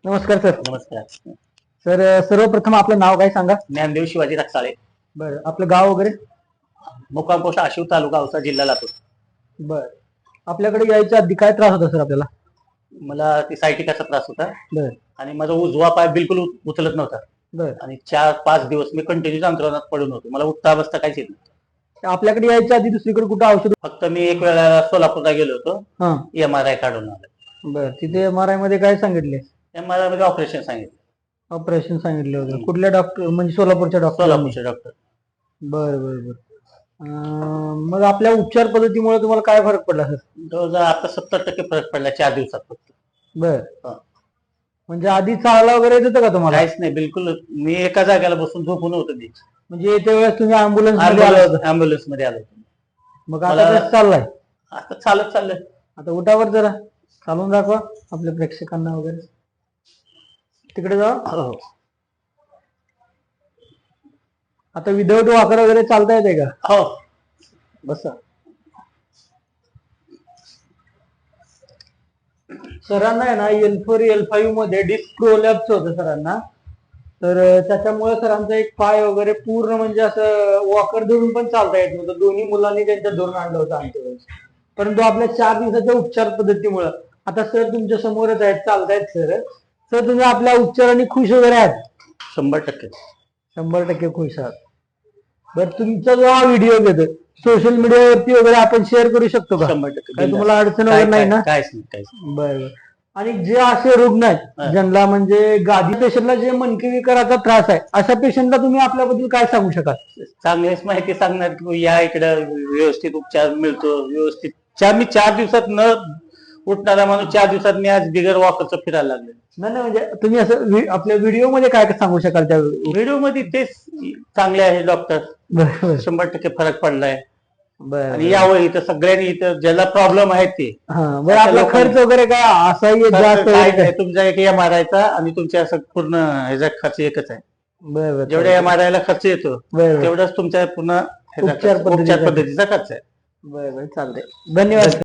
नमस्कार सर. नमस्कार. सर सर्वप्रथम आपलं नाव काय सांगा. ज्ञानदेव शिवाजी रक्साळे, बरं, आपलं गाव वगैरे. मुक्काम पोस्ट आशिव, तालुका औसा, जिल्हा लातूर. बरं, आपल्याकडे यायच्या आधी काय त्रास होता सर आपल्याला. मला ती सायटिकाचा त्रास होता बरं आणि माझा उजवा पाय बिलकुल उचलत नव्हता बरं. आणि 4-5 दिवस मी कंटिन्यू अंतरावनात पडून होतो. मला उठता बसता काहीच येत नव्हतं. आपल्याकडे यायच्या आधी दुसरीकडे कुठं औषध. फक्त मी एक वेळा सोलापूरला गेलो होतो, हा. MRI काढून आलो. बरं, तिथे MRI मध्ये काय सांगितले. MRI मध्ये ऑपरेशन सांगितलं. ऑपरेशन सांगितले होते. कुठल्या डॉक्टर म्हणजे सोलापूरच्या डॉक्टर. सोलापूरचे डॉक्टर. बरं बरं बरं. मग आपल्या उपचार पद्धतीमुळे तुम्हाला काय फरक पडला सर. जवळजवळ आता 70% फरक पडला 4 दिवसात फक्त. बरं, हा. म्हणजे आधी चालला वगैरे येत होतं का तुम्हाला. काहीच नाही, बिलकुल. मी एका जागेला बसून झोपून होतो. मी म्हणजे येत्या वेळेस तुम्ही अँब्युलन्स मध्ये आलो होतो. मग आता कसं चाललाय. आता चालत चाललंय. आता उठावर जरा चालून दाखवा आपल्या प्रेक्षकांना वगैरे. तिकडे जा. हो. आता विदाऊट वॉकर वगैरे चालता येते का. हो. बसा. सरांना आहे ना L4 L5 मध्ये डिस्क प्रोलॅप्स होतं सरांना. तर त्याच्यामुळे सरांचा एक पाय वगैरे पूर्ण म्हणजे असं वॉकर धरून पण चालता येत नव्हतं. दोन्ही मुलांनी त्यांच्या धरून आणलं होतं आमच्या वेळेस. परंतु आपल्या 4 दिवसाच्या उपचार पद्धतीमुळे आता सर तुमच्या समोरच आहेत, चालतायत सर. सर तुम्ही आपल्या उपचारांनी खुश वगैरे आहात. 100%. 100% खुश आहात. बरं, तुमचा जो हा व्हिडिओ घेतो सोशल मीडियावरती वगैरे आपण शेअर करू शकतो का. 100%. काय तुम्हाला अडचण वगैरे नाही ना. काहीच नाही. बरं. आणि जे असे रुग्ण आहेत ज्यांना म्हणजे गादी पेशंटला जे मणके विकाराचा त्रास आहे अशा पेशंटला तुम्ही आपल्याबद्दल काय सांगू शकाल. चांगलीच माहिती सांगणार की या इकडं व्यवस्थित उपचार मिळतो. व्यवस्थित मी 4 दिवसात न उठणारा माणूस 4 दिवसात मी आज बिगर वॉकरचं फिरायला लागले. नाही म्हणजे तुम्ही असं आपल्या व्हिडिओ मध्ये काय सांगू शकाल. त्या व्हिडिओ मध्ये तेच चांगले आहे डॉक्टर. 100% फरक पडलाय. आणि यावं इथं सगळ्यांनी इथं ज्याला प्रॉब्लेम आहे ते. बरं, आपला खर्च वगैरे काय असा जास्त. तुमचा एक MRI चा आणि तुमच्या असं पूर्ण ह्याचा खर्च एकच आहे. बरं. जेवढ्या MRI ला खर्च येतो तेवढाच तुमच्या पूर्ण उपचार पद्धतीचा खर्च आहे. बरं चालतंय. धन्यवाद.